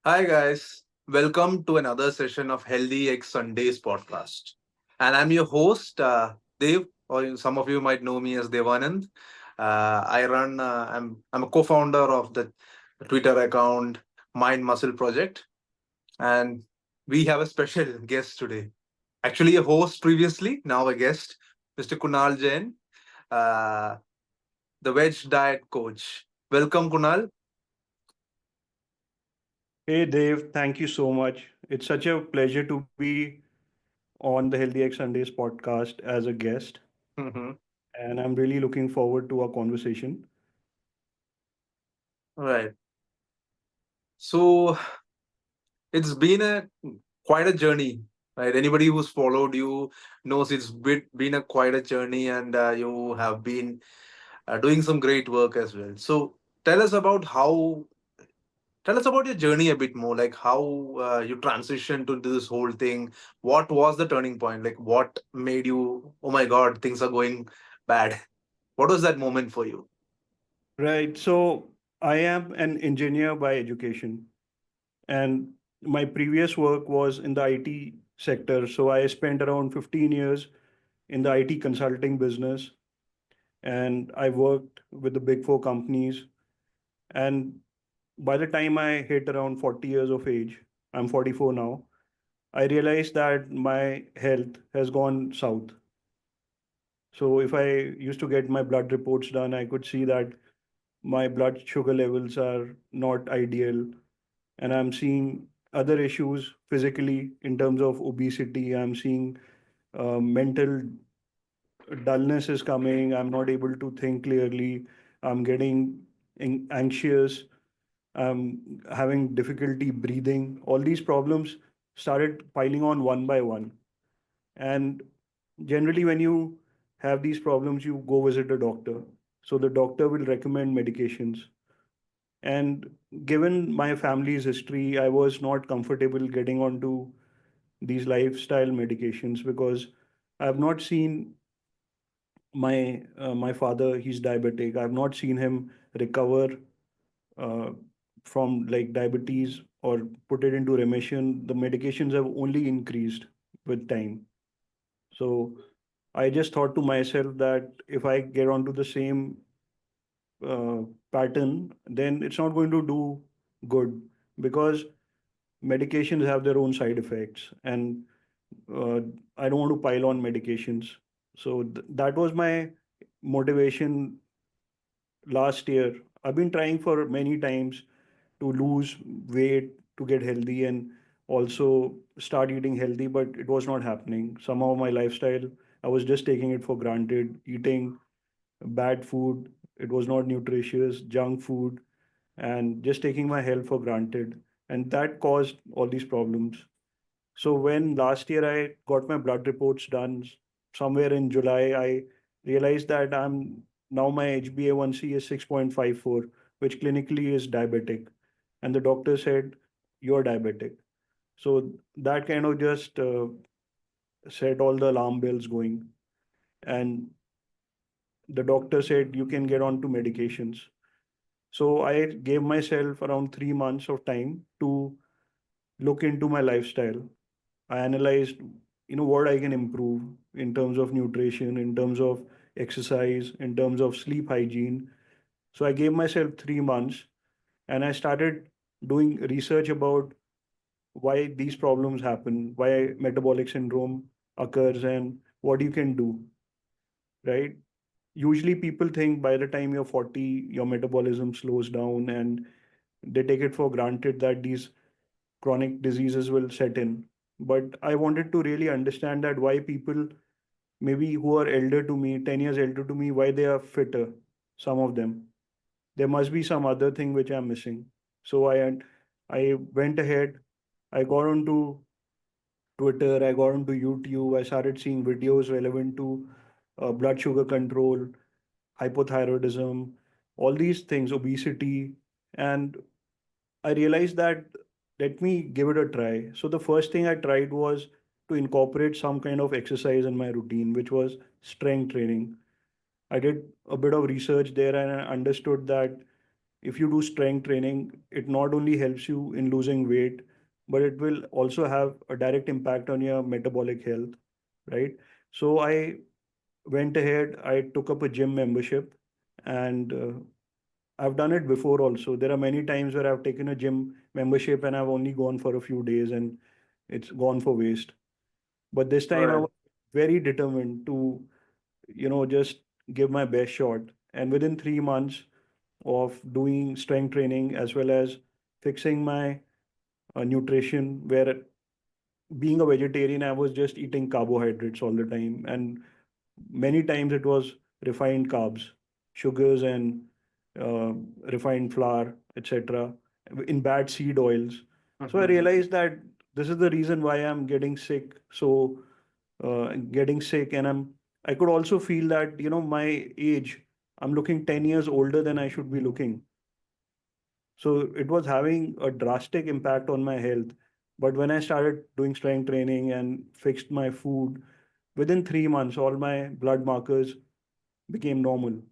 Hi, guys. Welcome to another session of Healthy X Sundays podcast. And I'm your host, Dev, or some of you might know me as Devanand. I'm a co founder of the Twitter account Mind Muscle Project. And we have a special guest today. Actually, a host previously, now a guest, Mr. Kunal Jain, uh, the Veg Diet Coach. Welcome, Kunal. Hey Dave, thank you so much. It's such a pleasure to be on the Healthy X Sundays podcast as a guest, Mhm. and I'm really looking forward to our conversation. Right. So, it's been a quite a journey, right? Anybody who's followed you knows been a quite a journey, and you have been doing some great work as well. So tell us about how tell us about your journey a bit more, like how you transitioned to this whole thing. What was the turning point? Like what made you, oh my god, things are going bad? What was that moment for you? Right, so I am an engineer by education, and my previous work was in the IT sector. So I spent around 15 years in the IT consulting business, and I worked with the big four companies. And by the time I hit around 40 years of age, I'm 44 now, I realized that my health has gone south. So if I used to get my blood reports done, I could see that my blood sugar levels are not ideal. And I'm seeing other issues physically in terms of obesity. I'm seeing mental dullness is coming. I'm not able to think clearly. I'm getting anxious. I'm having difficulty breathing. All these problems started piling on one by one. And generally, when you have these problems, you go visit a doctor. So the doctor will recommend medications. And given my family's history, I was not comfortable getting onto these lifestyle medications because I have not seen my father. He's diabetic. I have not seen him recover uh, from like diabetes or put it into remission. The medications have only increased with time. So I just thought to myself that if I get onto the same uh, pattern, then it's not going to do good because medications have their own side effects, and uh, I don't want to pile on medications. So that was my motivation last year. I've been trying for many times to lose weight, to get healthy, and also start eating healthy, but it was not happening. Somehow my lifestyle, I was just taking it for granted, eating bad food. It was not nutritious, junk food, and just taking my health for granted. And that caused all these problems. So when last year I got my blood reports done, somewhere in July, I realized that now my HbA1c is 6.54, which clinically is diabetic. And the doctor said, you're diabetic. So that kind of just set all the alarm bells going. And the doctor said, you can get on to medications. So I gave myself around 3 months of time to look into my lifestyle. I analyzed, what I can improve in terms of nutrition, in terms of exercise, in terms of sleep hygiene. So I gave myself 3 months and I started doing research about why these problems happen, why metabolic syndrome occurs, and what you can do, right? Usually people think by the time you're 40, your metabolism slows down, and they take it for granted that these chronic diseases will set in. But I wanted to really understand that why people, maybe who are elder to me, 10 years elder to me, why they are fitter, some of them. There must be some other thing which I'm missing. So I went ahead, I got onto Twitter, I got onto YouTube, I started seeing videos relevant to blood sugar control, hypothyroidism, all these things, obesity. And I realized that let me give it a try. So the first thing I tried was to incorporate some kind of exercise in my routine, which was strength training. I did a bit of research there and I understood that if you do strength training, it not only helps you in losing weight, but it will also have a direct impact on your metabolic health, right? So I went ahead, I took up a gym membership, and I've done it before also. There are many times where I've taken a gym membership and I've only gone for a few days and it's gone for waste. But this time I Right. was very determined to, just give my best shot. And within 3 months of doing strength training as well as fixing my nutrition, where being a vegetarian, I was just eating carbohydrates all the time. And many times it was refined carbs, sugars, and uh, refined flour, etc., in bad seed oils. So I Mhm. realized that this is the reason why I'm getting sick. So getting sick, and I could also feel that my age. I'm looking 10 years older than I should be looking. So it was having a drastic impact on my health. But when I started doing strength training and fixed my food, within 3 months, all my blood markers became normal.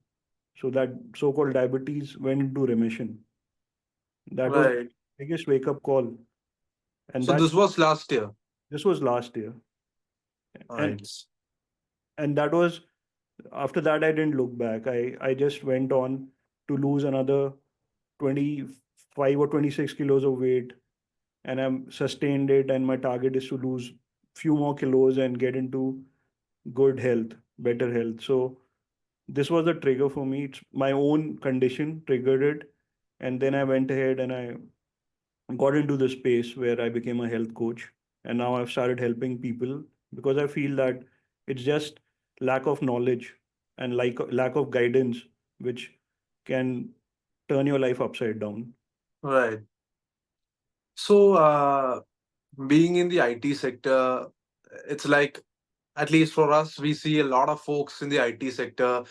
So that so-called diabetes went into remission. That was Right. biggest wake-up call. And So this was last year. this was last year. And Right. and that was after that I didn't look back. I just went on to lose another 25 or 26 kilos of weight, and I'm sustained it, and my target is to lose few more kilos and get into good health, better health. So this was the trigger for me. It's my own condition triggered it. And then I went ahead and I got into the space where I became a health coach. And now I've started helping people because I feel that it's just lack of knowledge and lack of guidance which can turn your life upside down. Right. So being in the IT sector, it's like, at least for us, we see a lot of folks in the IT sector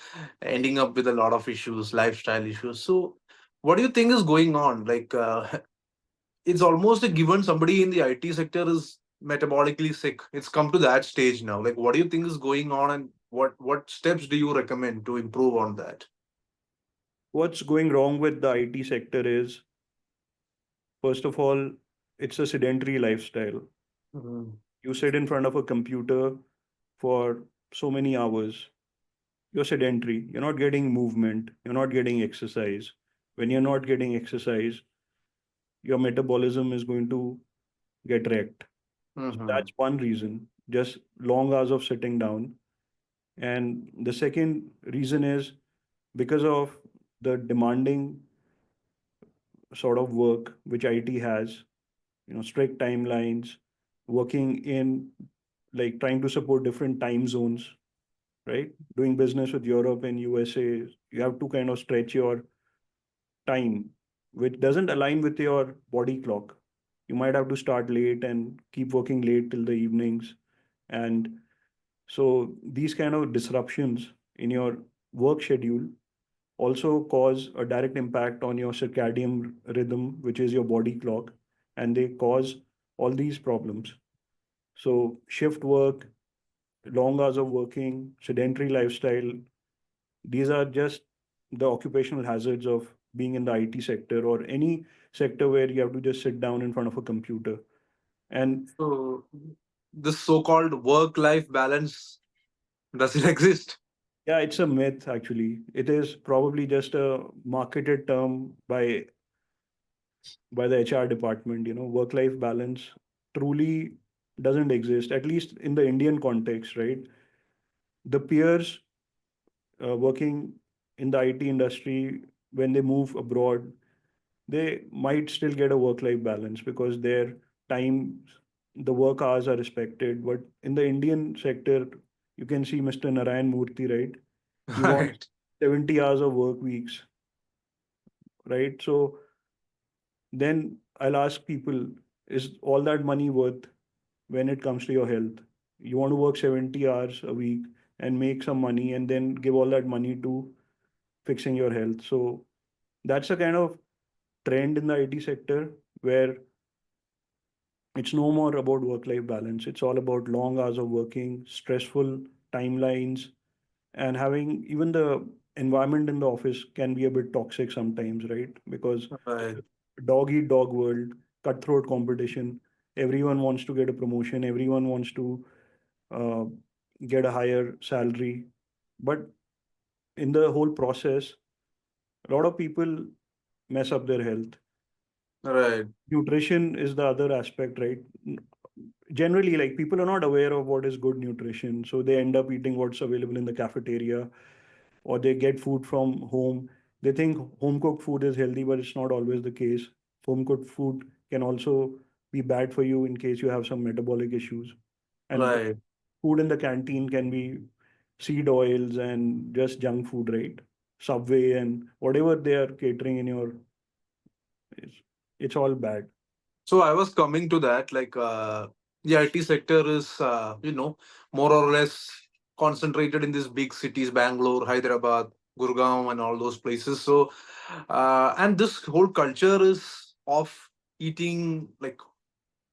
ending up with a lot of issues, lifestyle issues. So what do you think is going on? Like, it's almost a given somebody in the IT sector is metabolically sick. It's come to that stage now. Like, what do you think is going on, and what steps do you recommend to improve on that? What's going wrong with the IT sector is, first of all, it's a sedentary lifestyle. Mhm. You sit in front of a computer for so many hours. You're sedentary. You're not getting movement. You're not getting exercise. When you're not getting exercise, your metabolism is going to get wrecked. So Mhm. that's one reason, just long hours of sitting down. And the second reason is because of the demanding sort of work which IT has, strict timelines, working in like trying to support different time zones, right? Doing business with Europe and USA, you have to kind of stretch your time, which doesn't align with your body clock. You might have to start late and keep working late till the evenings. And so these kind of disruptions in your work schedule also cause a direct impact on your circadian rhythm, which is your body clock, and they cause all these problems. So shift work, long hours of working, sedentary lifestyle, these are just the occupational hazards of being in the IT sector or any sector where you have to just sit down in front of a computer. And So this so-called work-life balance, does it exist? yeah, it's a myth actually. It is probably just a marketed term by the HR department. Work-life balance truly doesn't exist, at least in the Indian context, right? The peers working in the IT industry, when they move abroad, they might still get a work-life balance because their time, the work hours are respected. But in the Indian sector, you can see Mr. Narayan Murthy, right? He wants Right. 70 hours of work weeks, right? So then I'll ask people, is all that money worth when it comes to your health? You want to work 70 hours a week and make some money and then give all that money to fixing your health. So that's a kind of trend in the IT sector where it's no more about work life balance. It's all about long hours of working, stressful timelines, and having even the environment in the office can be a bit toxic sometimes, right? Because Right. dog eat dog world, cutthroat competition. Everyone wants to get a promotion. Everyone wants to uh, get a higher salary. But in the whole process, a lot of people mess up their health. Right. Nutrition is the other aspect, right? Generally, like people are not aware of what is good nutrition, so they end up eating what's available in the cafeteria, or they get food from home. They think home cooked food is healthy, but it's not always the case. Home cooked food can also be bad for you in case you have some metabolic issues. And the Right. food in the canteen can be seed oils and just junk food, right? Subway and whatever they are catering in your, it's, it's all bad. So I was coming to that, like the IT sector is, more or less concentrated in these big cities, Bangalore, Hyderabad, Gurgaon, and all those places. So, and this whole culture is of eating, like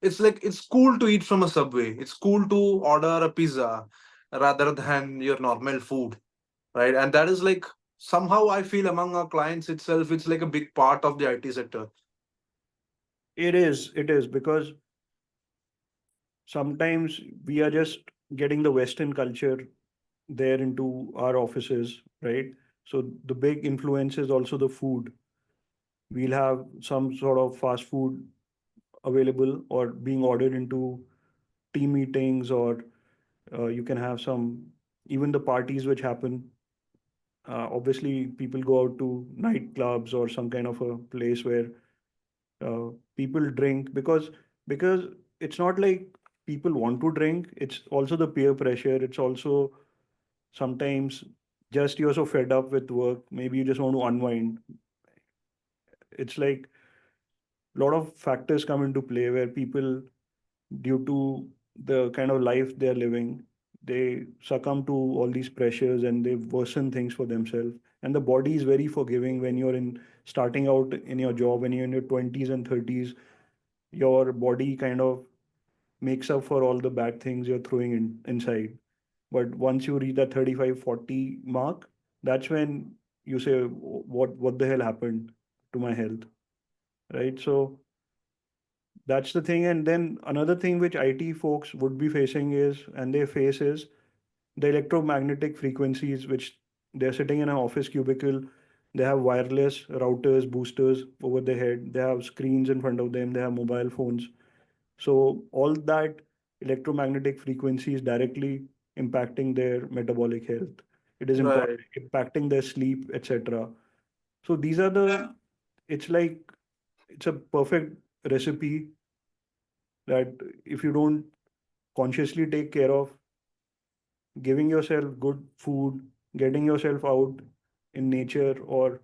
it's cool to eat from a subway. It's cool to order a pizza rather than your normal food, right? And that is like somehow I feel among our clients itself, it's like a big part of the IT sector. It is because sometimes we are just getting the Western culture there into our offices, right? So the big influence is also the food. We'll have some sort of fast food available or being ordered into team meetings, or you can have some, even the parties which happen. Obviously, people go out to nightclubs or some kind of a place where people drink because it's not like people want to drink. It's also the peer pressure. It's also sometimes just you're so fed up with work. Maybe you just want to unwind. It's like a lot of factors come into play where people, due to the kind of life they're living, they succumb to all these pressures and they worsen things for themselves. And the body is very forgiving when you're in starting out in your job, when you're in your 20s and 30s, your body kind of makes up for all the bad things you're throwing inside. But once you reach that 35, 40 mark, that's when you say, what the hell happened to my health? Right? So that's the thing. And then another thing which IT folks would be facing is, and they face is the electromagnetic frequencies, which they're sitting in an office cubicle. They have wireless routers, boosters over their head. They have screens in front of them. They have mobile phones. So all that electromagnetic frequency is directly impacting their metabolic health. It is Right. impacting their sleep, etc. So these are the, it's like, it's a perfect recipe that if you don't consciously take care of, giving yourself good food, getting yourself out in nature, or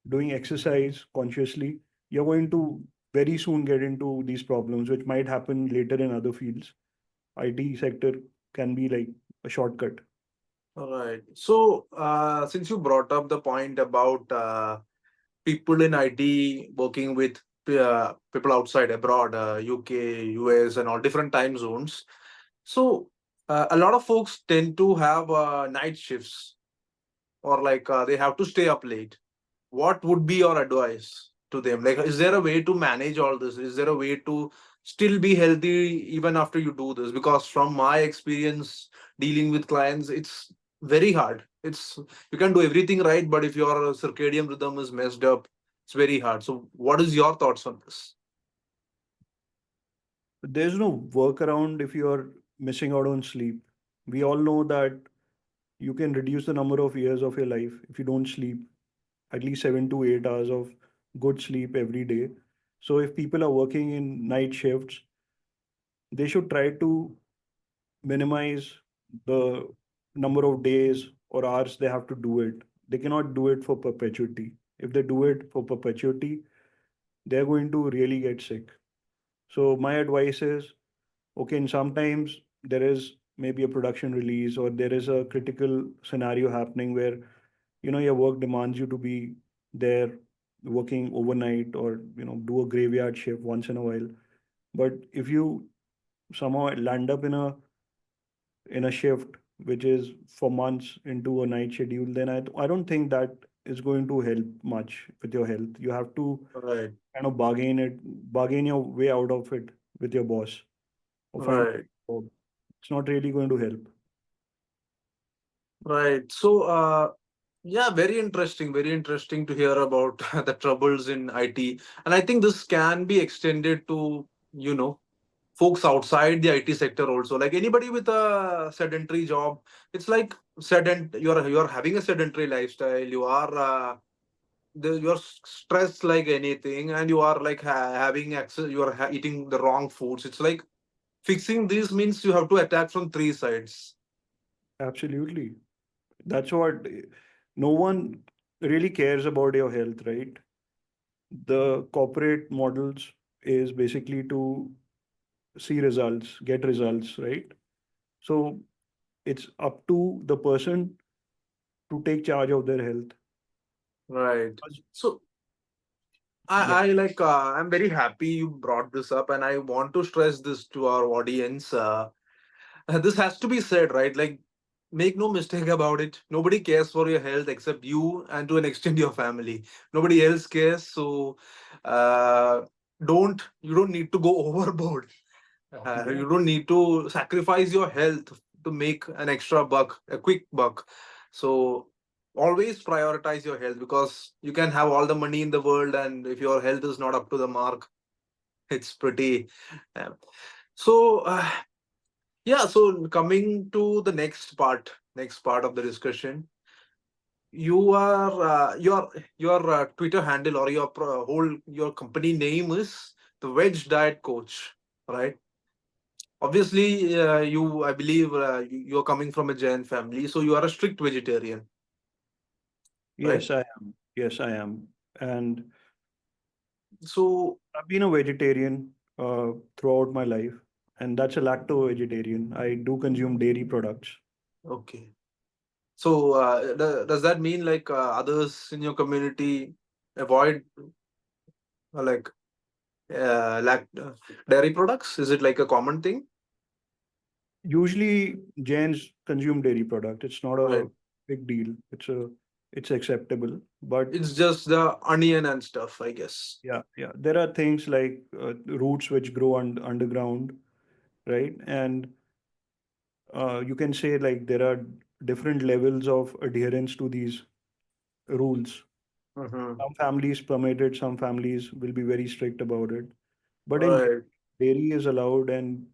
doing exercise consciously, you're going to very soon get into these problems, which might happen later in other fields. IT sector can be like a shortcut. All right. So, since you brought up the point about people in IT working with people outside abroad, UK, US, and all different time zones, so a lot of folks tend to have night shifts, or like they have to stay up late. What would be your advice to them? Like, is there a way to manage all this? Is there a way to still be healthy even after you do this? Because from my experience dealing with clients, it's very hard. It's You can do everything right, but if your circadian rhythm is messed up, it's very hard. So what is your thoughts on this? There's no workaround if you're missing out on sleep. We all know that you can reduce the number of years of your life if you don't sleep at least 7 to 8 hours of good sleep every day. So if people are working in night shifts, they should try to minimize the number of days or hours they have to do it. They cannot do it for perpetuity. If they do it for perpetuity, they're going to really get sick. So my advice is, okay, and sometimes there is maybe a production release or there is a critical scenario happening where your work demands you to be there working overnight, or do a graveyard shift once in a while. But if you somehow land up in a shift which is for months into a night schedule, then I don't think that is going to help much with your health. You have to Right. kind of bargain your way out of it with your boss or find a Right. job. It's not really going to help. Right. So, yeah, very interesting to hear about the troubles in IT. And I think this can be extended to, you know, folks outside the IT sector also. Like anybody with a sedentary job, it's like you're having a sedentary lifestyle. You are you're stressed like anything, and you are like having access. You are eating the wrong foods. It's like fixing this means you have to attack from three sides. Absolutely. That's what no one really cares about your health, right? The corporate models is basically to see results, get results, right? So it's up to the person to take charge of their health. Right. Because- So Yeah, I like I'm very happy you brought this up, and I want to stress this to our audience. This has to be said, right? Like, make no mistake about it. Nobody cares for your health except you, and to an extent, your family. Nobody else cares. So, uh, don't need to go overboard. yeah. You don't need to sacrifice your health to make an extra buck, a quick buck. So always prioritize your health, because you can have all the money in the world, and if your health is not up to the mark, it's pretty. Uh, so yeah. So coming to the next part of the discussion, you are your Twitter handle or your whole your company name is the Veg Diet Coach, right? Obviously, I believe you're coming from a Jain family, so you are a strict vegetarian, right? Yes, I am. Yes, I am. And So, I've been a vegetarian throughout my life, and that's a lacto vegetarian. I do consume dairy products. okay. So, does that mean like others in your community avoid like dairy products? Is it like a common thing? Usually, Jains consume dairy product. It's not Right. a big deal. It's acceptable. But It's just the onion and stuff, I guess. yeah, yeah, there are things like roots which grow underground, right? And you can say like there are different levels of adherence to these rules. Mm-hmm. Some families permit it, some families will be very strict about it. But in Right, dairy is allowed, and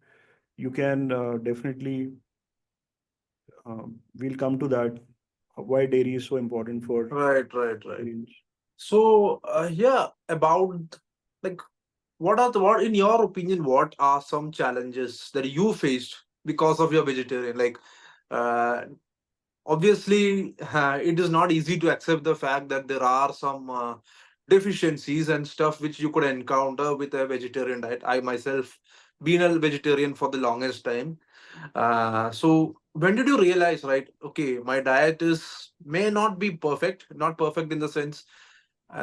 you can definitely, we'll come to that, why dairy is so important for right. vegetarians. So, yeah, about like what in your opinion, what are some challenges that you faced because of your vegetarian? Like, uh, obviously, it is not easy to accept the fact that there are some deficiencies and stuff which you could encounter with a vegetarian diet. I myself been a vegetarian for the longest time. So when did you realize, right? Okay, my diet is may not be perfect, not perfect in the sense.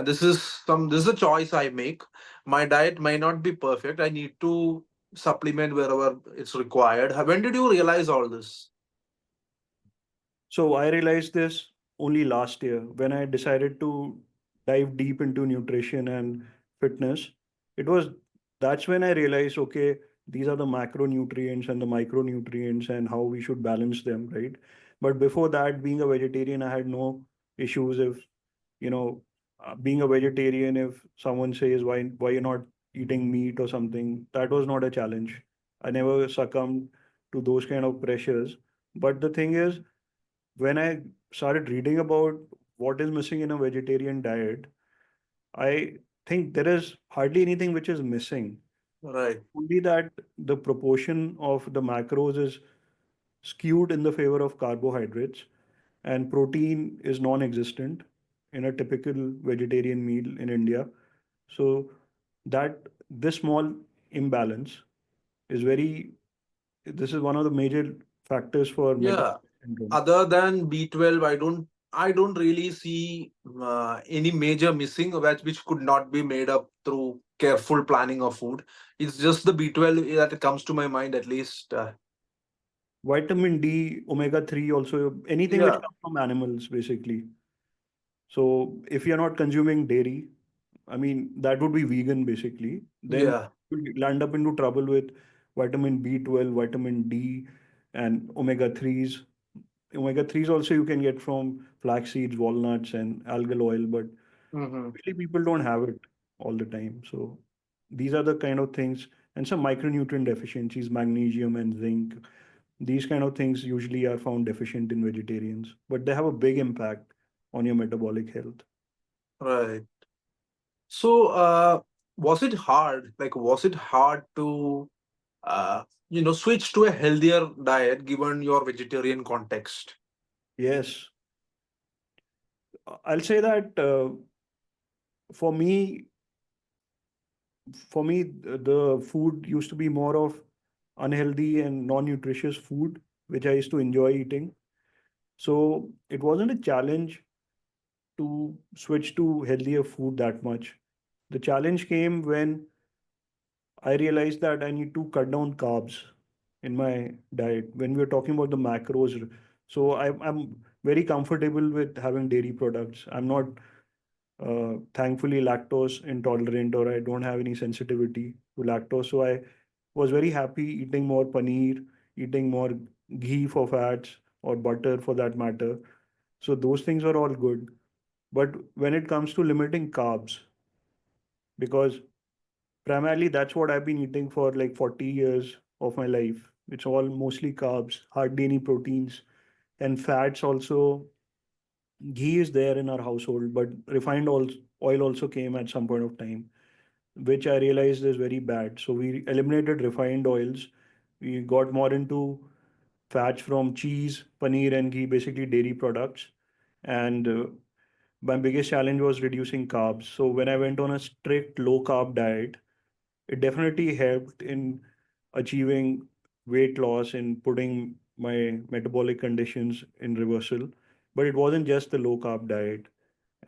This is a choice I make. My diet may not be perfect. I need to supplement wherever it's required. When did you realize all this? So I realized this only last year when I decided to dive deep into nutrition and fitness. It was That's when I realized, okay, these are the macronutrients and the micronutrients and how we should balance them, right? But before that, being a vegetarian, I had no issues if, you know, being a vegetarian, if someone says why you're not eating meat or something, that was not a challenge. I never succumbed to those kind of pressures. But the thing is, when I started reading about what is missing in a vegetarian diet, I think there is hardly anything which is missing. Right, Only that the proportion of the macros is skewed in the favor of carbohydrates, and protein is non existent in a typical vegetarian meal in India. So, that this small imbalance is this is one of the major factors for yeah. metabolic syndrome. Other than B12, I don't really see any major missing which could not be made up through careful planning of food. It's just the B12 that comes to my mind, at least. Vitamin D, omega-3 also, anything which Yeah, comes from animals, basically. So if you're not consuming dairy, I mean, that would be vegan basically, then yeah. you'll land up into trouble with vitamin B12, vitamin D, and omega-3s. Omega-3s also you can get from flax seeds, walnuts, and algal oil, but Hmm. really people don't have it all the time. So these are the kind of things, and some micronutrient deficiencies, magnesium and zinc. These kind of things usually are found deficient in vegetarians, but they have a big impact on your metabolic health. Right. So, was it hard? Like, was it hard to, switch to a healthier diet given your vegetarian context? Yes, I'll say that for me, the food used to be more of unhealthy and non-nutritious food, which I used to enjoy eating. So it wasn't a challenge to switch to healthier food that much. The challenge came when I realized that I need to cut down carbs in my diet. When we are talking about the macros, so I'm very comfortable with having dairy products. I'm not thankfully lactose intolerant, or I don't have any sensitivity to lactose. So I was very happy eating more paneer, eating more ghee for fats, or butter for that matter. So those things are all good. But when it comes to limiting carbs, because primarily that's what I've been eating for like 40 years of my life. It's all mostly carbs, hardly any proteins, and fats also. Ghee is there in our household, but oil also came at some point of time, which I realized is very bad. So we eliminated refined oils. We got more into fats from cheese, paneer, and ghee, basically dairy products. And my biggest challenge was reducing carbs. So when I went on a strict low carb diet, it definitely helped in achieving weight loss and putting my metabolic conditions in reversal. But it wasn't just the low carb diet.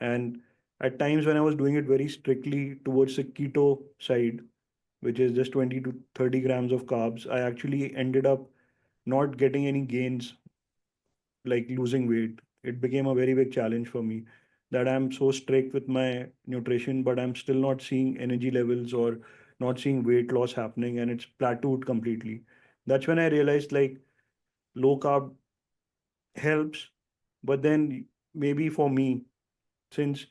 And at times when I was doing it very strictly towards the keto side, which is just 20 to 30 grams of carbs, I actually ended up not getting any gains like losing weight. It became a very big challenge for me that I'm so strict with my nutrition, but I'm still not seeing energy levels or not seeing weight loss happening, and it's plateaued completely. That's when I realized like low carb helps, but then maybe for me, since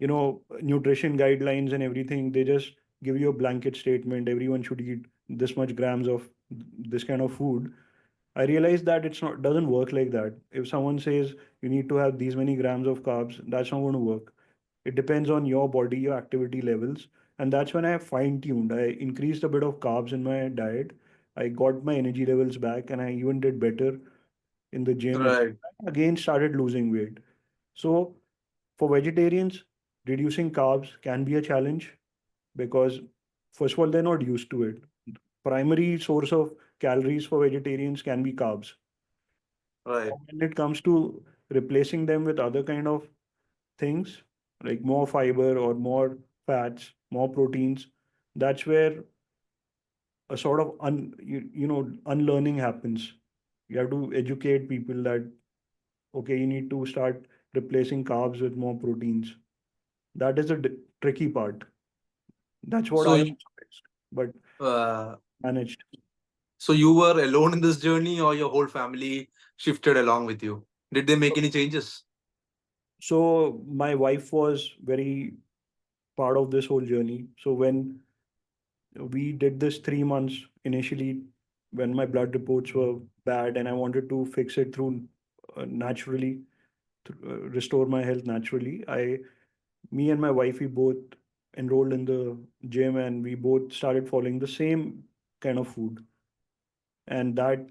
nutrition guidelines and everything, they just give you a blanket statement, everyone should eat this much grams of this kind of food. I realized that it's not doesn't work like that. If someone says you need to have these many grams of carbs, that's not going to work. It depends on your body, your activity levels. And that's when I fine tuned. I increased a bit of carbs in my diet. I got my energy levels back, and I even did better in the gym. And Right, again started losing weight. So for vegetarians, reducing carbs can be a challenge because, first of all, they're not used to it. Primary source of calories for vegetarians can be carbs. right. When it comes to replacing them with other kind of things like more fiber or more fats, more proteins, that's where a sort of unlearning happens. You have to educate people that okay, you need to start replacing carbs with more proteins. That is the tricky part. That's what So, I also faced, but uh, managed. so you were alone in this journey, or your whole family shifted along with you? Did they make any changes? So my wife was very part of this whole journey. So when we did this 3 months initially, when my blood reports were bad and I wanted to fix it through naturally, restore my health naturally, me and my wife, we both enrolled in the gym and we both started following the same kind of food, and that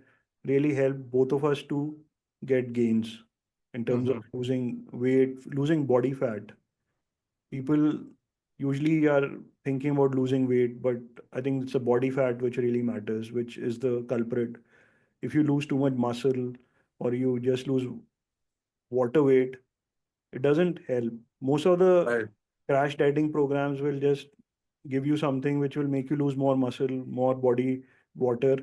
really helped both of us to get gains in terms of Hmm. losing weight, losing body fat. People usually are thinking about losing weight, but I think it's the body fat which really matters, which is the culprit. If you lose too much muscle or you just lose water weight, it doesn't help. Most of the Right. crash dieting programs will just give you something which will make you lose more muscle, more body water,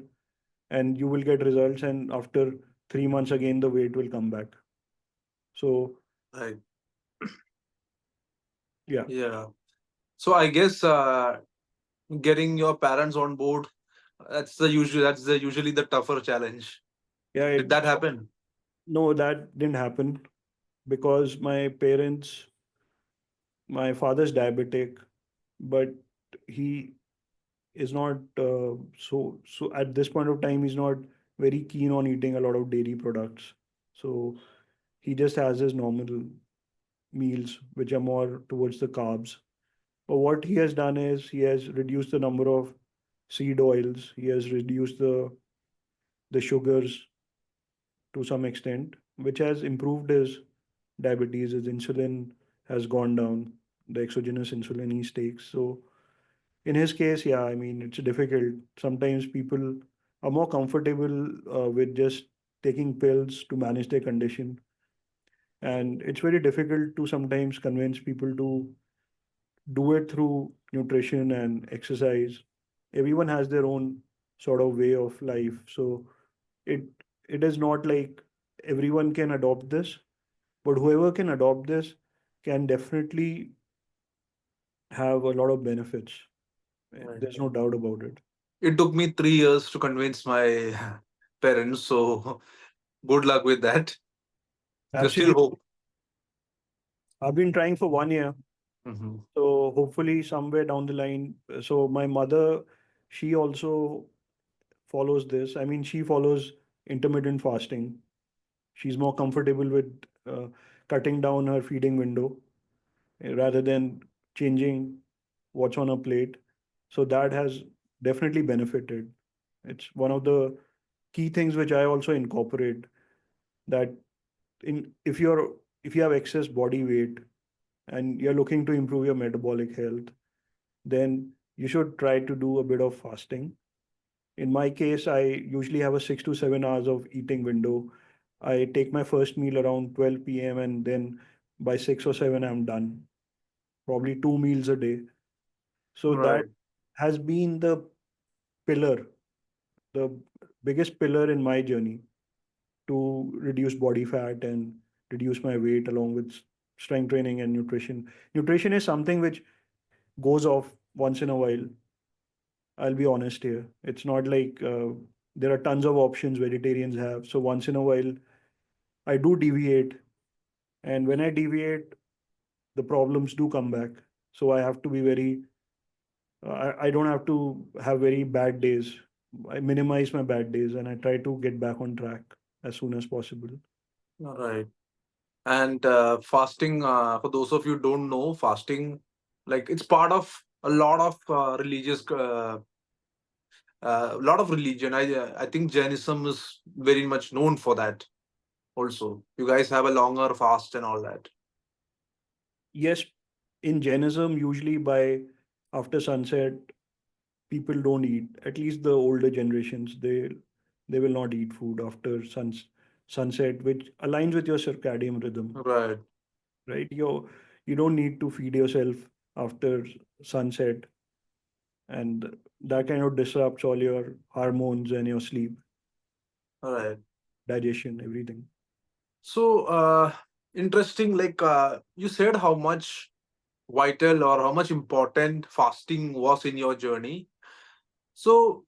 and you will get results. And after 3 months again, the weight will come back. So Right. yeah, Yeah. So I guess getting your parents on board, that's the usually the tougher challenge. yeah. Did that happen? No, that didn't happen because my father's diabetic, but he is not so at this point of time he's not very keen on eating a lot of dairy products. So he just has his normal meals which are more towards the carbs. But what he has done is he has reduced the number of seed oils, he has reduced the sugars to some extent, which has improved his diabetes. His insulin has gone down, the exogenous insulin he takes. So in his case, yeah, I mean, it's difficult. Sometimes people are more comfortable with just taking pills to manage their condition. And it's very difficult to sometimes convince people to do it through nutrition and exercise. Everyone has their own sort of way of life. So it it is not like everyone can adopt this, but whoever can adopt this can definitely have a lot of benefits. Right. There's no doubt about it. It took me 3 years to convince my parents, so good luck with that. There's still Absolutely. hope. I've been trying for 1 year. Hmm. So hopefully somewhere down the line. So my mother, she also follows this. I mean, she follows intermittent fasting. She's more comfortable with cutting down her feeding window rather than changing what's on her plate. So that has definitely benefited. It's one of the key things which I also incorporate, that in if you have excess body weight and you're looking to improve your metabolic health, then you should try to do a bit of fasting. In my case, I usually have a 6 to 7 hours of eating window. I take my first meal around 12 p.m. and then by 6 or 7, I'm done. Probably 2 meals a day. So that Right. has been pillar, the biggest pillar in my journey to reduce body fat and reduce my weight along with strength training and nutrition. Nutrition is something which goes off once in a while. I'll be honest here. It's not like there are tons of options vegetarians have. So once in a while, I do deviate. And when I deviate, the problems do come back. So I have to be I don't have to have very bad days. I minimize my bad days and I try to get back on track as soon as possible. Right. And fasting, for those of you who don't know, fasting, like it's part of a lot of lot of religion. I think Jainism is very much known for that. Also, you guys have a longer fast and all that. Yes, in Jainism, usually by after sunset, people don't eat. At least the older generations, they will not eat food after sunset, which aligns with your circadian rhythm, Right. right? You don't need to feed yourself after sunset, and that kind of disrupts all your hormones and your sleep, Right. digestion, everything. So, interesting. Like you said, how much vital or how much important fasting was in your journey. So,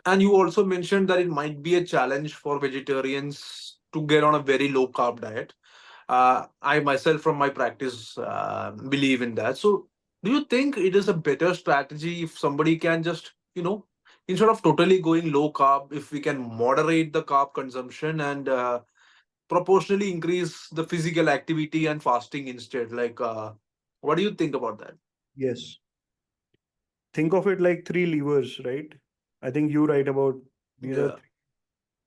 and you also mentioned that it might be a challenge for vegetarians to get on a very low carb diet. I myself, from my practice, believe in that. So, do you think it is a better strategy if somebody can just, instead of totally going low carb, if we can moderate the carb consumption and proportionally increase the physical activity and fasting instead? Like, what do you think about that? Yes. Think of it like three levers, right? I think you write about these are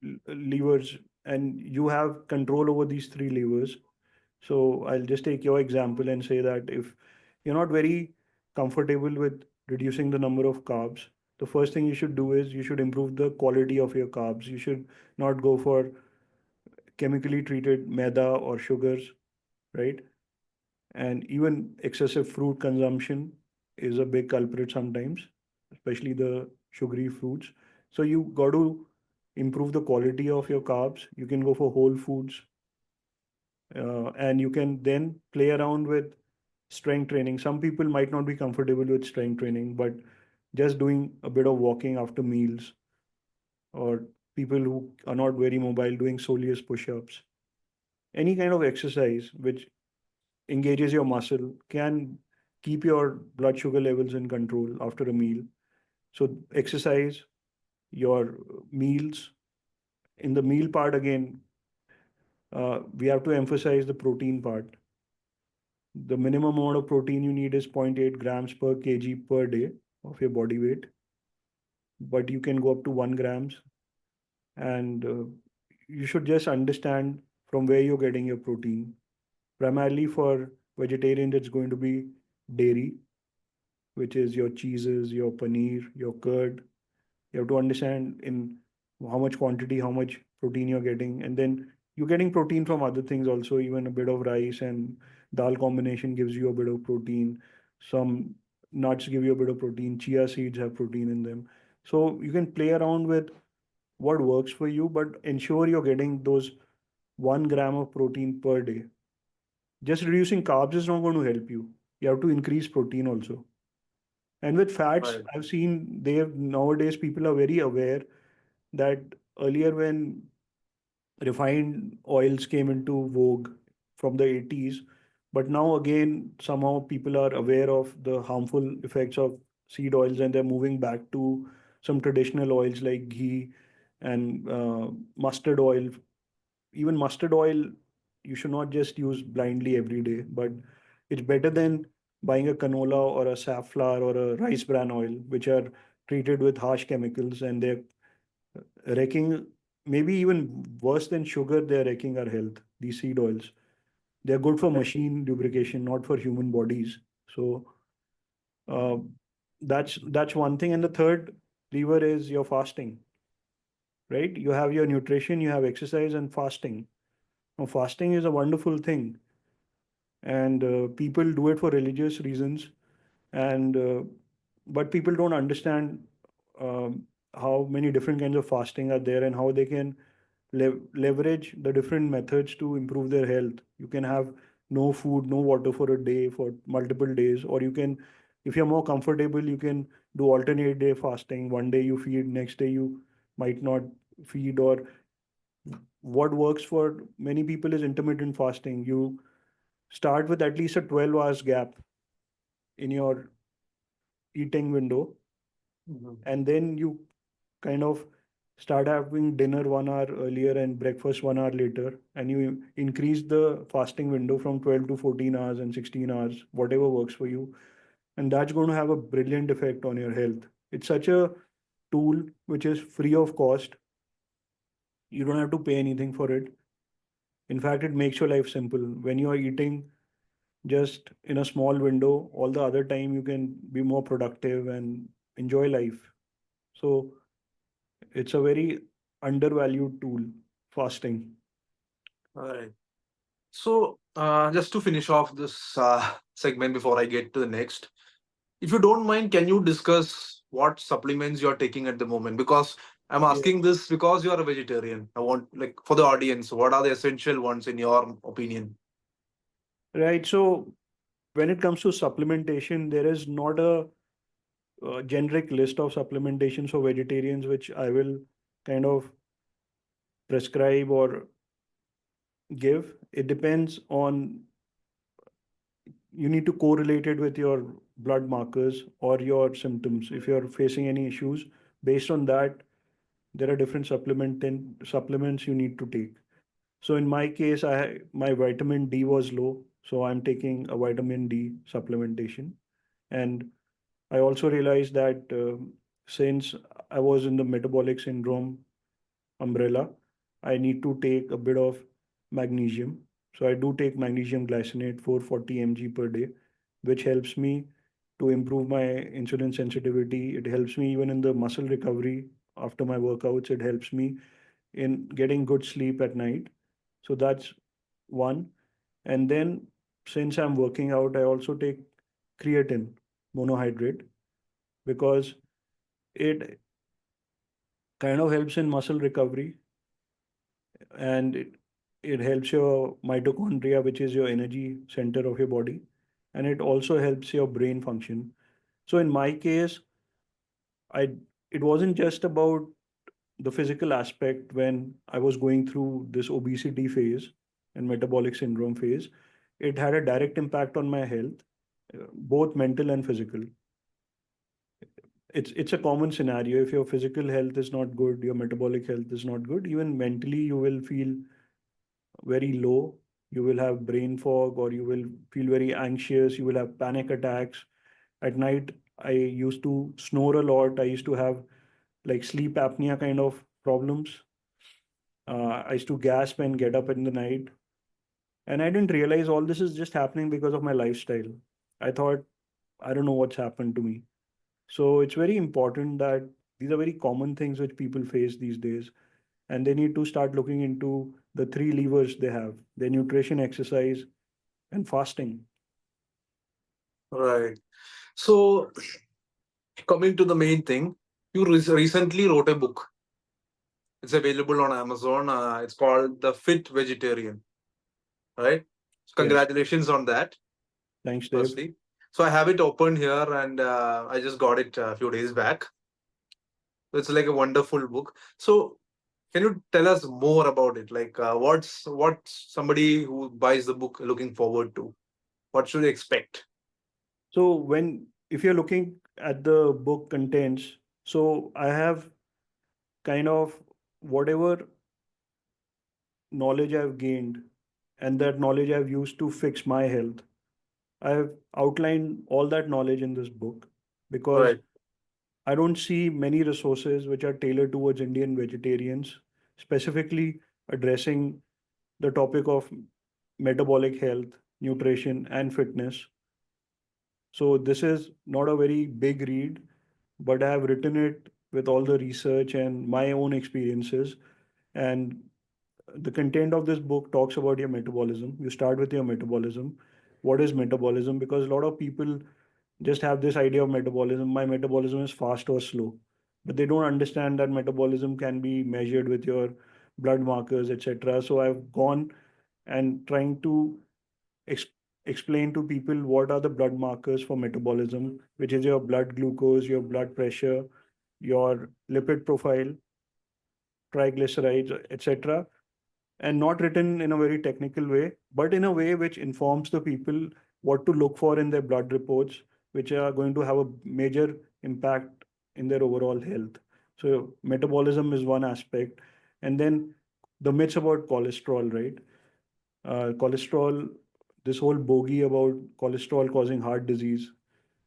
Yeah. levers, and you have control over these three levers. So I'll just take your example and say that if you're not very comfortable with reducing the number of carbs, the first thing you should do is you should improve the quality of your carbs. You should not go for chemically treated maida or sugars, right? And even excessive fruit consumption is a big culprit sometimes, especially the sugary fruits. So you got to improve the quality of your carbs. You can go for whole foods, and you can then play around with strength training. Some people might not be comfortable with strength training, but just doing a bit of walking after meals, or people who are not very mobile doing soleus push-ups, any kind of exercise which engages your muscle can keep your blood sugar levels in control after a meal. So exercise, your meals. In the meal part again, we have to emphasize the protein part. The minimum amount of protein you need is zero point 0.8 grams per kg per day of your body weight, but you can go up to 1 grams. And you should just understand from where you're getting your protein. Primarily for vegetarians, it's going to be dairy, which is your cheeses, your paneer, your curd. You have to understand in how much quantity, how much protein you're getting. And then you're getting protein from other things also. Even a bit of rice and dal combination gives you a bit of protein. Some nuts give you a bit of protein. Chia seeds have protein in them. So you can play around with what works for you, but ensure you're getting those 1 gram of protein per day. Just reducing carbs is not going to help you. You have to increase protein also. And with fats, Right. I've seen they have nowadays people are very aware that earlier when refined oils came into vogue from the 80s, but now again somehow people are aware of the harmful effects of seed oils and they're moving back to some traditional oils like ghee and mustard oil. Even mustard oil, you should not just use blindly every day, but it's better than buying a canola or a safflower or a rice bran oil, which are treated with harsh chemicals and they're wrecking, maybe even worse than sugar, they're wrecking our health. These seed oils, they're good for machine lubrication, not for human bodies. So uh, that's one thing. And the third lever is your fasting, right? You have your nutrition, you have exercise, and fasting. Now, fasting is a wonderful thing, and people do it for religious reasons, and but people don't understand how many different kinds of fasting are there and how they can leverage the different methods to improve their health. You can have no food, no water for a day for multiple days, or you can, if you're more comfortable, you can do alternate day fasting. One day you feed, next day you might not feed, or what works for many people is intermittent fasting. You start with at least a 12 hours gap in your eating window, Mhm. and then you kind of start having dinner 1 hour earlier and breakfast 1 hour later, and you increase the fasting window from 12 to 14 hours and 16 hours, whatever works for you. And that's going to have a brilliant effect on your health. It's such a tool which is free of cost. You don't have to pay anything for it. In fact, it makes your life simple. When you are eating just in a small window, all the other time you can be more productive and enjoy life. So it's a very undervalued tool, fasting. All right. So, just to finish off this segment before I get to the next, if you don't mind, can you discuss what supplements you're taking at the moment? Because I'm Yeah. asking this because you are a vegetarian. I want, like, for the audience, what are the essential ones in your opinion? Right. So when it comes to supplementation, there is not a generic list of supplementations for vegetarians, which I will kind of prescribe or give. It depends on, you need to correlate it with your blood markers or your symptoms. If you're facing any issues, based on that, there are different supplements you need to take. So in my case, my vitamin D was low, so I'm taking a vitamin D supplementation. And I also realized that since I was in the metabolic syndrome umbrella, I need to take a bit of magnesium. So I do take magnesium glycinate 440 mg per day, which helps me to improve my insulin sensitivity. It helps me even in the muscle recovery after my workouts. It helps me in getting good sleep at night. So that's one. And then since I'm working out, I also take creatine monohydrate because it kind of helps in muscle recovery, and it helps your mitochondria, which is your energy center of your body, and it also helps your brain function. So in my case, I it wasn't just about the physical aspect when I was going through this obesity phase and metabolic syndrome phase. It had a direct impact on my health, both mental and physical. It's a common scenario. If your physical health is not good, your metabolic health is not good, even mentally you will feel very low. You will have brain fog, or you will feel very anxious. You will have panic attacks. At night, I used to snore a lot. I used to have like sleep apnea kind of problems. I used to gasp and get up in the night. And I didn't realize all this is just happening because of my lifestyle. I thought, I don't know what's happened to me. So it's very important that these are very common things which people face these days. And they need to start looking into the three levers they have: their nutrition, exercise, and fasting. Right. So, coming to the main thing, you recently wrote a book. It's available on Amazon. It's called The Fit Vegetarian, right? Yes. Congratulations on that, Thanks, Dave. firstly. So, I have it open here and I just got it a few days back. So it's like a wonderful book. So, can you tell us more about it? Like, what's somebody who buys the book looking forward to? What should they expect? So if you're looking at the book contents, so I have kind of whatever knowledge I've gained and that knowledge I've used to fix my health. I've outlined all that knowledge in this book because Right, I don't see many resources which are tailored towards Indian vegetarians, specifically addressing the topic of metabolic health, nutrition, and fitness. So this is not a very big read, but I have written it with all the research and my own experiences. And the content of this book talks about your metabolism. You start with your metabolism. What is metabolism? Because a lot of people just have this idea of metabolism. My metabolism is fast or slow, but they don't understand that metabolism can be measured with your blood markers, etc. So I've gone and trying to ex- explain to people what are the blood markers for metabolism, which is your blood glucose, your blood pressure, your lipid profile, triglycerides, etc. And not written in a very technical way, but in a way which informs the people what to look for in their blood reports, which are going to have a major impact in their overall health. So metabolism is one aspect. And then the myths about cholesterol, right? Cholesterol, this whole bogey about cholesterol causing heart disease.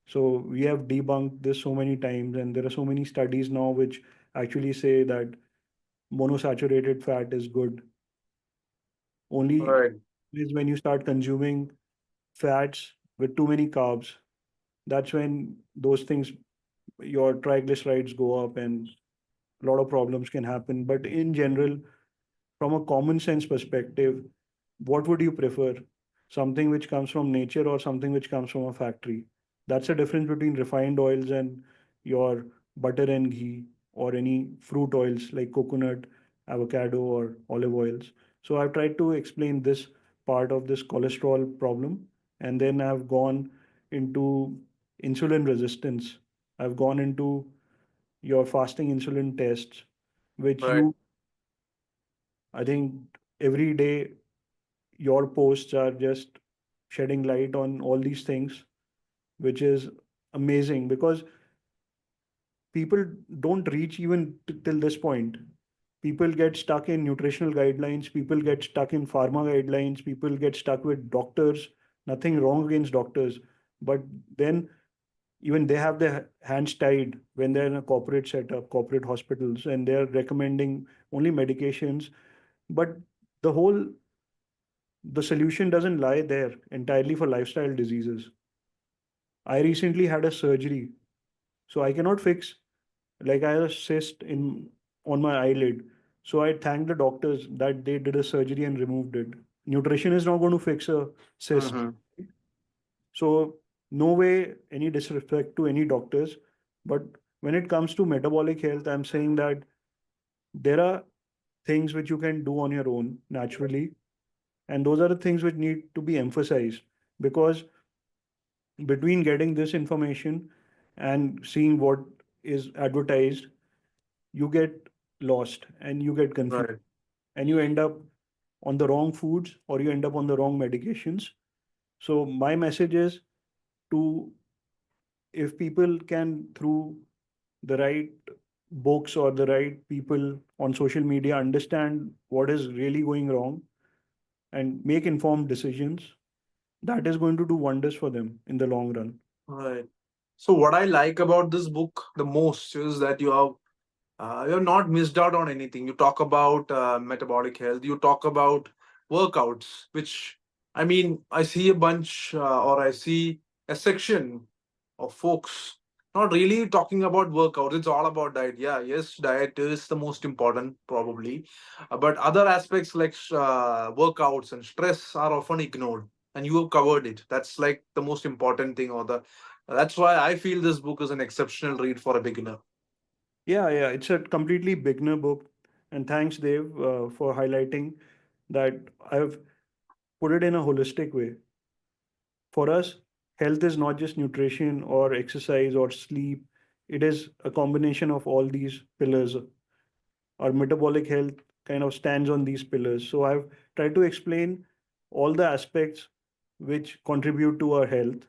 So we have debunked this so many times, and there are so many studies now which actually say that monosaturated fat is good. Only right, is when you start consuming fats with too many carbs, that's when those things, your triglycerides go up and a lot of problems can happen. But in general, from a common sense perspective, what would you prefer? Something which comes from nature or something which comes from a factory? That's the difference between refined oils and your butter and ghee, or any fruit oils like coconut, avocado, or olive oils. So I've tried to explain this part of this cholesterol problem. And then I've gone into insulin resistance. I've gone into your fasting insulin tests, which right. you, I think every day your posts are just shedding light on all these things, which is amazing because people don't reach even till this point. People get stuck in nutritional guidelines, people get stuck in pharma guidelines, people get stuck with doctors. Nothing wrong against doctors, but then even they have their hands tied when they're in a corporate setup, corporate hospitals, and they're recommending only medications. But the whole the solution doesn't lie there entirely for lifestyle diseases. I recently had a surgery, so I cannot fix, like I had a cyst in on my eyelid. So I thank the doctors that they did a surgery and removed it. Nutrition is not going to fix a cyst. Mm-hmm. So no way any disrespect to any doctors, but when it comes to metabolic health, I'm saying that There are things which you can do on your own naturally, and those are the things which need to be emphasized, because between getting this information and seeing what is advertised, you get lost and you get confused, Right. and you end up on the wrong foods or you end up on the wrong medications. So my message is to, if people can, through the right books or the right people on social media, understand what is really going wrong and make informed decisions, that is going to do wonders for them in the long run. Right. So what I like about this book the most is that you're not missed out on anything. You talk about metabolic health. You talk about workouts, which I mean, I see a bunch or I see a section of folks not really talking about workouts. It's all about diet. Yeah, yes, diet is the most important probably, but other aspects like workouts and stress are often ignored. And you have covered it. That's like the most important thing, or the that's why I feel this book is an exceptional read for a beginner. Yeah, it's a completely beginner book. And thanks, Dave, for highlighting that. I've put it in a holistic way. For us, health is not just nutrition or exercise or sleep, it is a combination of all these pillars. Our metabolic health kind of stands on these pillars. So I've tried to explain all the aspects which contribute to our health.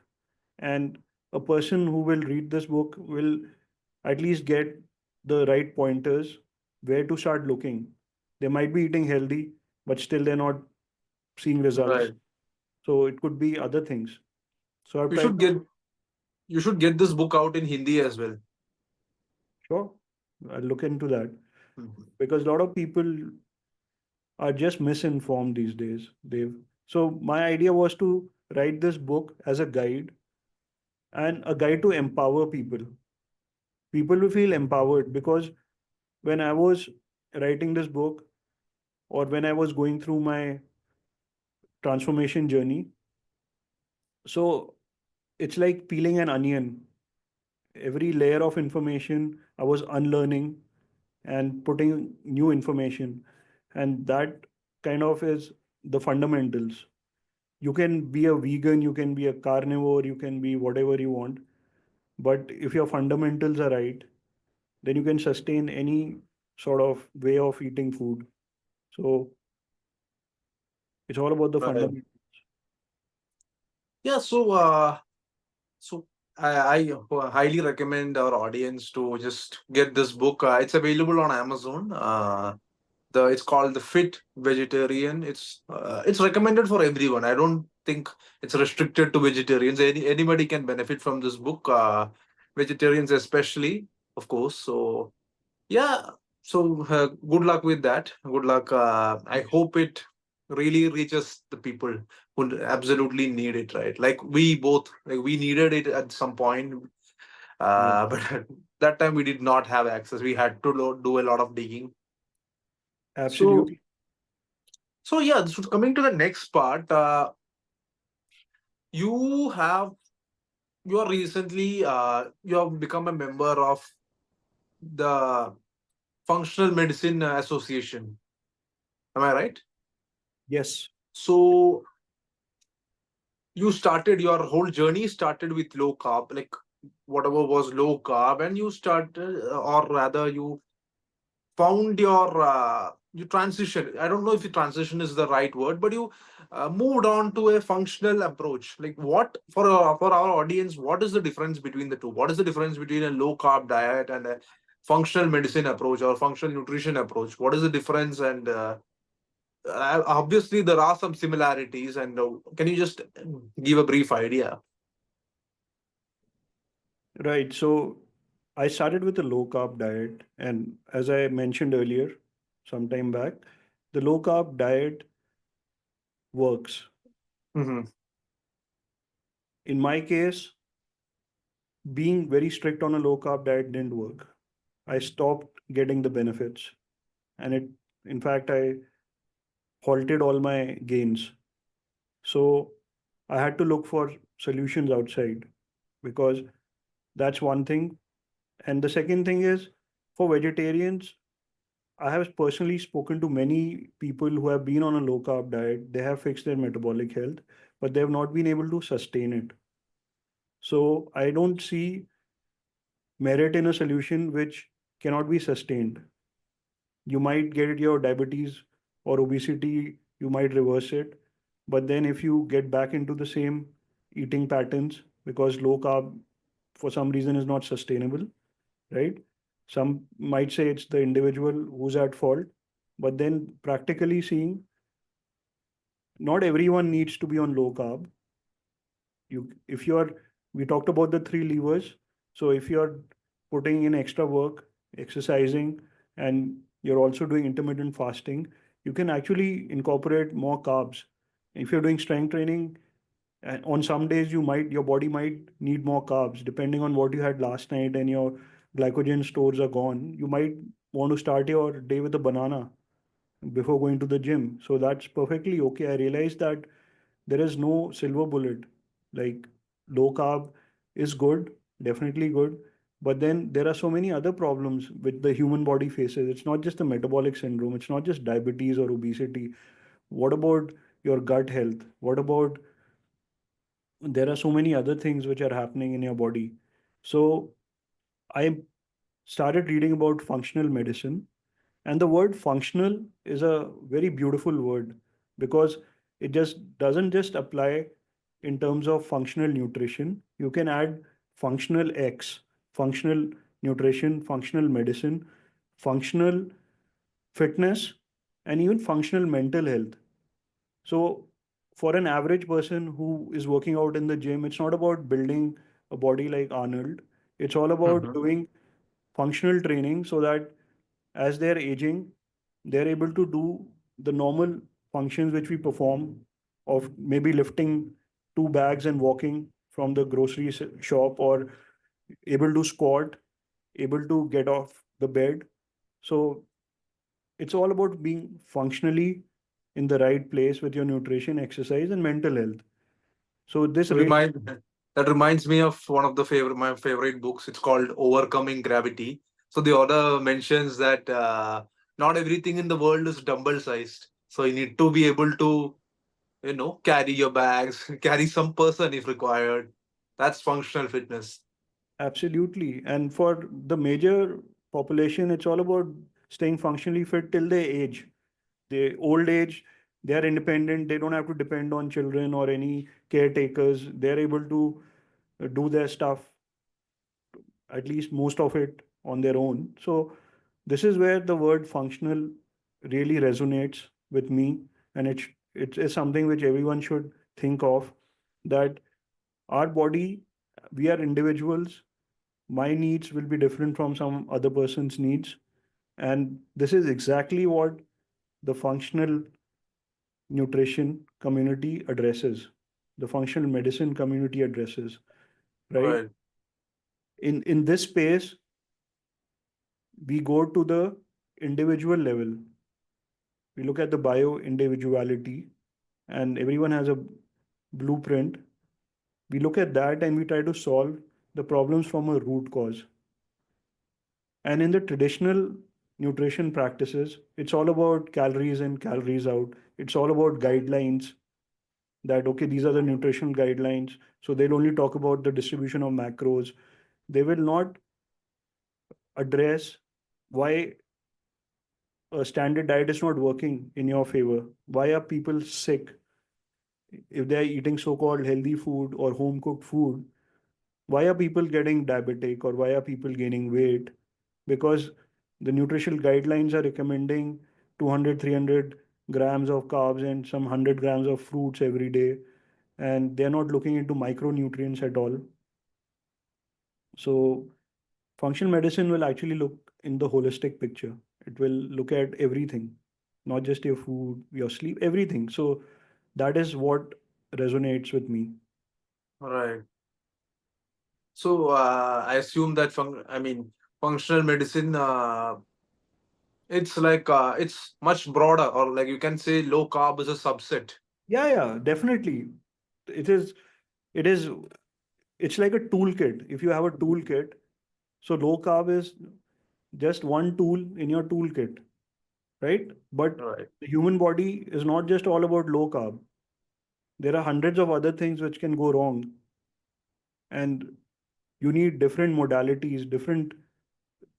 And a person who will read this book will at least get the right pointers where to start looking. They might be eating healthy, but still they're not seeing results. Right. So it could be other things. So I've You tried should to, get you should get this book out in Hindi as well. sure, I'll look into that, Mhm. because a lot of people are just misinformed these days, Dave. So my idea was to write this book as a guide, and a guide to empower people. People will feel empowered, because when I was writing this book, or when I was going through my transformation journey, so it's like peeling an onion. Every layer of information I was unlearning and putting new information. And that kind of is the fundamentals. You can be a vegan, you can be a carnivore, you can be whatever you want. But if your fundamentals are right, then you can sustain any sort of way of eating food. So it's all about the Right. fundamentals. Yeah. So I highly recommend our audience to just get this book. It's available on Amazon. It's called The Fit Vegetarian. It's recommended for everyone. I don't think it's restricted to vegetarians. Anybody can benefit from this book. Vegetarians especially, of course. So yeah. So good luck with that. Good luck. I hope it really reaches the people who absolutely need it, right? Like we both, like we needed it at some point, Yeah, but that time we did not have access. We had to do a lot of digging. So, absolutely. so yeah. So coming to the next part, you have you are recently you have become a member of the Functional Medicine Association. Am I right? Yes. So you started your whole journey started with low carb, like whatever was low carb, and you started, or rather, you found your you transition. I don't know if you transition is the right word, but you moved on to a functional approach. Like what for our audience, what is the difference between the two? What is the difference between a low carb diet and a functional medicine approach or functional nutrition approach? What is the difference? And obviously there are some similarities, and can you just give a brief idea? Right. So I started with a low carb diet. And as I mentioned earlier, some time back, the low carb diet works. Hmm. In my case, being very strict on a low carb diet didn't work. I stopped getting the benefits. And in fact, I halted all my gains. So I had to look for solutions outside, because that's one thing. And the second thing is, for vegetarians, I have personally spoken to many people who have been on a low carb diet. They have fixed their metabolic health, but they have not been able to sustain it. So I don't see merit in a solution which cannot be sustained. You might get your diabetes or obesity, you might reverse it. But then if you get back into the same eating patterns, because low carb for some reason is not sustainable, right? Some might say it's the individual who's at fault, but then practically seeing, not everyone needs to be on low carb. If you're, we talked about the three levers. So if you're putting in extra work, exercising, and you're also doing intermittent fasting, you can actually incorporate more carbs. If you're doing strength training, and on some days your body might need more carbs depending on what you had last night and your glycogen stores are gone. You might want to start your day with a banana before going to the gym. So that's perfectly okay. I realize that there is no silver bullet. Like low carb is good, definitely good. But then there are so many other problems which the human body faces. It's not just the metabolic syndrome, it's not just diabetes or obesity. What about your gut health? What about, there are so many other things which are happening in your body. So I started reading about functional medicine. And the word functional is a very beautiful word because it just doesn't just apply in terms of functional nutrition. You can add functional X, functional nutrition, functional medicine, functional fitness, and even functional mental health. So, for an average person who is working out in the gym, it's not about building a body like Arnold. It's all about Mhm. doing functional training so that as they're aging, they're able to do the normal functions which we perform, of maybe lifting two bags and walking from the grocery shop, or able to squat, able to get off the bed. So it's all about being functionally in the right place with your nutrition, exercise, and mental health. So this really, Remind that reminds me of one of the favorite my favorite books. It's called Overcoming Gravity. So the author mentions that not everything in the world is dumbbell sized. So you need to be able to, carry your bags, carry some person if required. That's functional fitness. absolutely. And for the major population, it's all about staying functionally fit till they age. They old age, they are independent. They don't have to depend on children or any caretakers. They're able to do their stuff, at least most of it, on their own. So this is where the word functional really resonates with me, and it is something which everyone should think of, that our body, we are individuals. My needs will be different from some other person's needs, and this is exactly what the functional nutrition community addresses, the functional medicine community addresses, right? Right. In this space, we go to the individual level. We look at the bio individuality, and everyone has a blueprint. We look at that and we try to solve the problems from a root cause. And in the traditional nutrition practices, it's all about calories in, calories out. It's all about guidelines, that, okay, these are the nutritional guidelines. So they'll only talk about the distribution of macros. They will not address why a standard diet is not working in your favor. Why are people sick if they're eating so-called healthy food or home cooked food? Why are people getting diabetic, or why are people gaining weight? Because the nutritional guidelines are recommending 200, 300 grams of carbs and some 100 grams of fruits every day, and they're not looking into micronutrients at all. So functional medicine will actually look in the holistic picture. It will look at everything, not just your food, your sleep, everything. So that is what resonates with me. Right. So I assume that functional medicine. It's like it's much broader, or like you can say, low carb is a subset. Yeah, yeah, definitely. It is, it is, it's like a toolkit. If you have a toolkit, so low carb is just one tool in your toolkit. right? But Right. the human body is not just all about low carb. There are hundreds of other things which can go wrong, and you need different modalities, different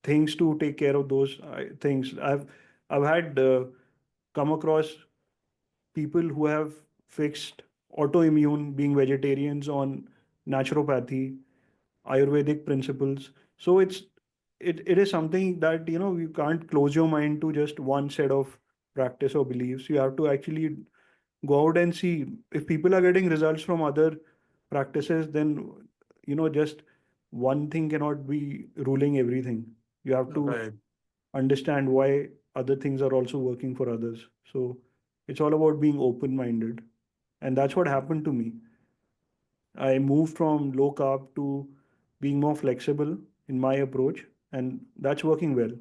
things to take care of those things. I've had come across people who have fixed autoimmune, being vegetarians, on naturopathy, Ayurvedic principles. So it is something that, you can't close your mind to just one set of practice or beliefs. You have to actually go out and see if people are getting results from other practices. Then, just one thing cannot be ruling everything. You have to Right. understand why other things are also working for others. So it's all about being open minded. And that's what happened to me. I moved from low carb to being more flexible in my approach, and that's working well.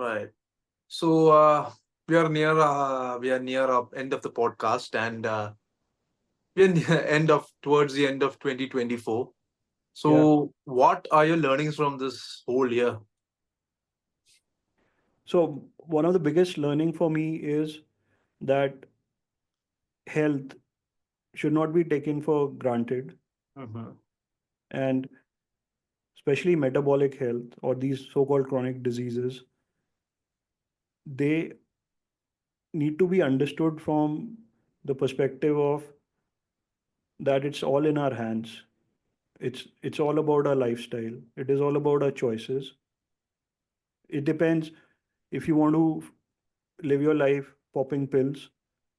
Right. So we are near end of the podcast, and we are near end of towards the end of 2024. Yeah. So what are your learnings from this whole year? So one of the biggest learning for me is that health should not be taken for granted, Mhm. and especially metabolic health or these so-called chronic diseases, they need to be understood from the perspective of that it's all in our hands. It's all about our lifestyle. It is all about our choices. It depends if you want to live your life popping pills,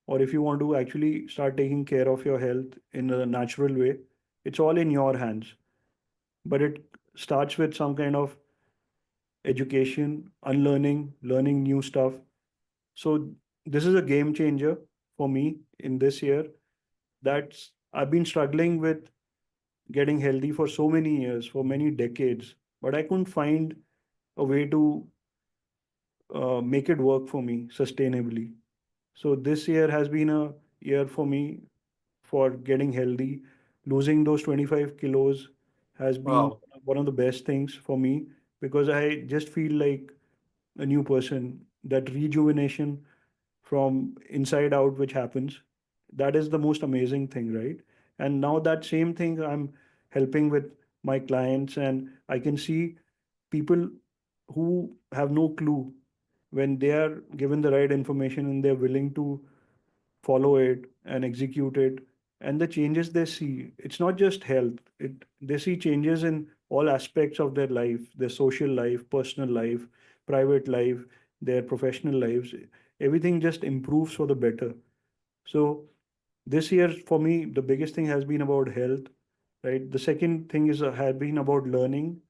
or if you want to actually start taking care of your health in a natural way. It's all in your hands. But it starts with some kind of education, unlearning, learning new stuff. So this is a game changer for me in this year. That's I've been struggling with getting healthy for so many years, for many decades, but I couldn't find a way to make it work for me sustainably. So this year has been a year for me for getting healthy. Losing those 25 kilos has been Wow. one of the best things for me, because I just feel like a new person. That rejuvenation from inside out, which happens, that is the most amazing thing, right? And now that same thing I'm helping with my clients, and I can see people who have no clue, when they are given the right information and they're willing to follow it and execute it, and the changes they see, it's not just health, they see changes in all aspects of their life, their social life, personal life, private life, their professional lives. Everything just improves for the better. So this year for me, the biggest thing has been about health, right? The second thing is had been about learning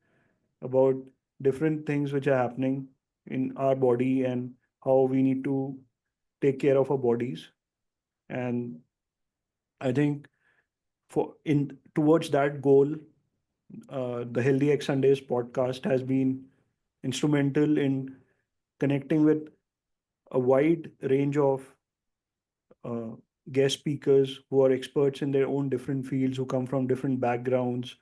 about different things which are happening in our body, and how we need to take care of our bodies. And I think for in towards that goal, the Healthy X Sundays podcast has been instrumental in connecting with a wide range of uh, guest speakers who are experts in their own different fields, who come from different backgrounds,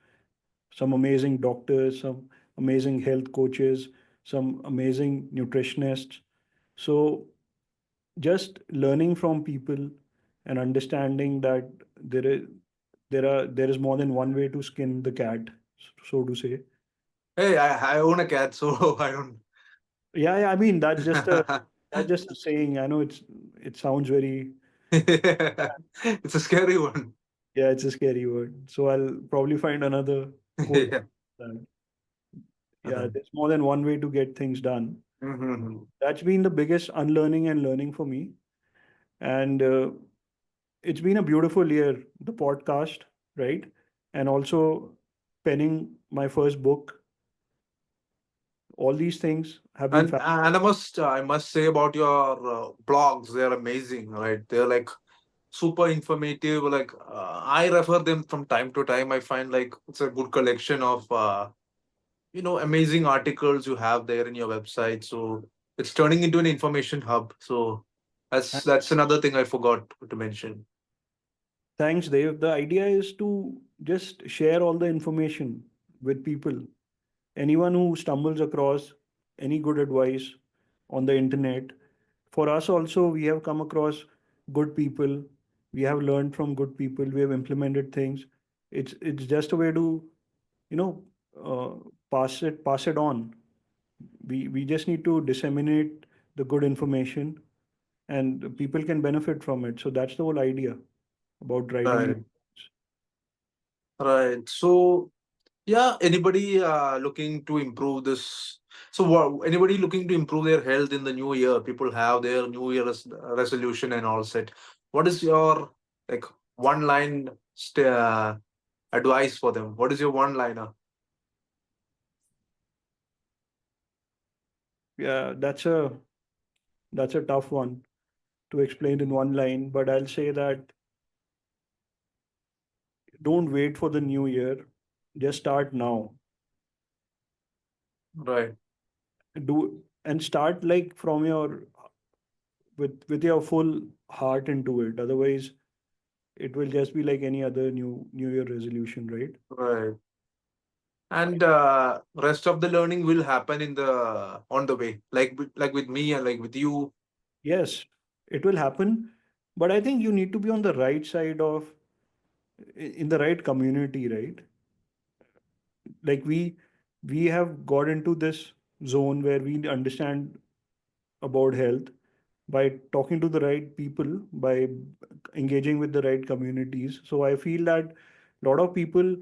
some amazing doctors, some amazing health coaches, some amazing nutritionists. So just learning from people and understanding that there is more than one way to skin the cat, so to say. Hey, I own a cat, so I don't. Yeah, yeah, I mean that's just a saying. I know it sounds very, It's a scary one. yeah, it's a scary word. So I'll probably find another quote Yeah. that, yeah, Uh-huh. there's more than one way to get things done. Mhm. That's been the biggest unlearning and learning for me. And it's been a beautiful year, the podcast, right? And also penning my first book. All these things have been And I must say about your blogs, they're amazing, right? They're like super informative. Like I refer them from time to time. I find like it's a good collection of amazing articles you have there in your website. So it's turning into an information hub. So fascinating. that's another thing I forgot to mention. Thanks, Dave. The idea is to just share all the information with people. Anyone who stumbles across any good advice, on the internet. For us also, we have come across good people. We have learned from good people. We have implemented things. It's just a way to, you know, uh, pass it on. We just need to disseminate the good information, and people can benefit from it. So that's the whole idea about writing Right. these. Right. So yeah, anybody looking to improve this? So what, anybody looking to improve their health in the new year? People have their new year resolution and all set. What is your like one line advice for them? What is your one liner? Yeah, that's a tough one to explain in one line, but I'll say that don't wait for the new year. Just start now. Right. Do and start like from your with your full heart into it. Otherwise, it will just be like any other new year resolution, right? Right. And rest of the learning will happen in the on the way, like with me and like with you. Yes, it will happen, but I think you need to be on the right side of in the right community, right? Like we have got into this zone where we understand about health by talking to the right people, by engaging with the right communities. So I feel that a lot of people,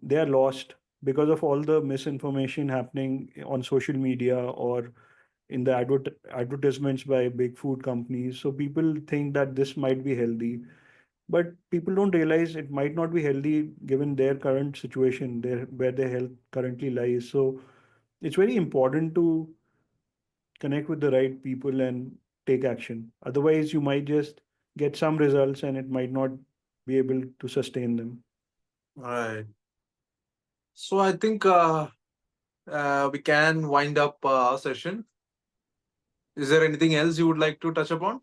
they are lost because of all the misinformation happening on social media or in the advertisements by big food companies. So people think that this might be healthy, but people don't realize it might not be healthy given their current situation, where their health currently lies. So it's very important to connect with the right people and take action. Otherwise, you might just get some results and it might not be able to sustain them. Right. So I think we can wind up our session. Is there anything else you would like to touch upon?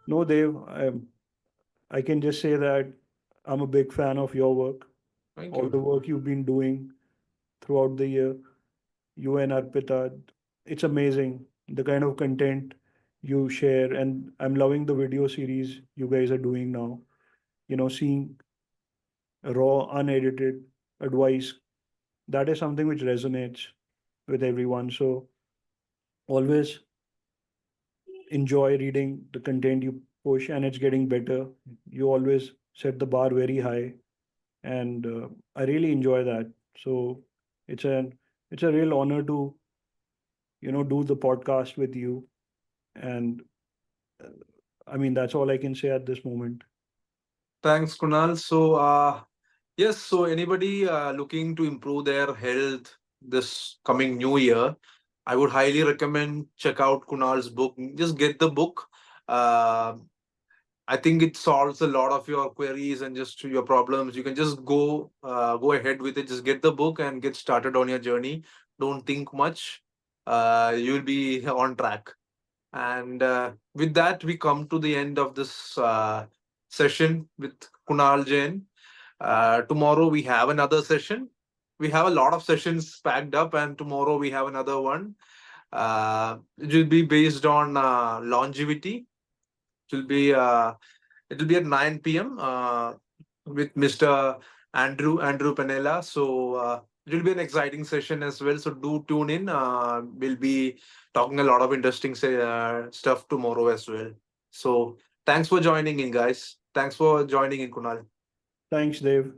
No, Dev, I can just say that I'm a big fan of your work, Thank all the you. work you've been doing throughout the year, you and Arpita. It's amazing the kind of content you share, and I'm loving the video series you guys are doing now. Seeing raw, unedited advice, that is something which resonates with everyone. So always enjoy reading the content you push, and it's getting better. You always set the bar very high, and I really enjoy that. So it's an it's a real honor to do the podcast with you, and uh, I mean that's all I can say at this moment. Thanks, Kunal. So yes, so anybody looking to improve their health this coming new year, I would highly recommend check out Kunal's book. Just get the book. Uh, I think it solves a lot of your queries and just your problems. You can just go ahead with it. Just get the book and get started on your journey. Don't think much. You'll be on track. And with that, we come to the end of this session with Kunal Jain. Tomorrow we have another session. We have a lot of sessions packed up, and tomorrow we have another one. It will be based on longevity. It will be at 9 p.m. With Mr. Andrew Panella. So it will be an exciting session as well. So do tune in. We'll be talking a lot of interesting stuff tomorrow as well. So thanks for joining in, guys. Thanks for joining in, Kunal. Thanks, Dave.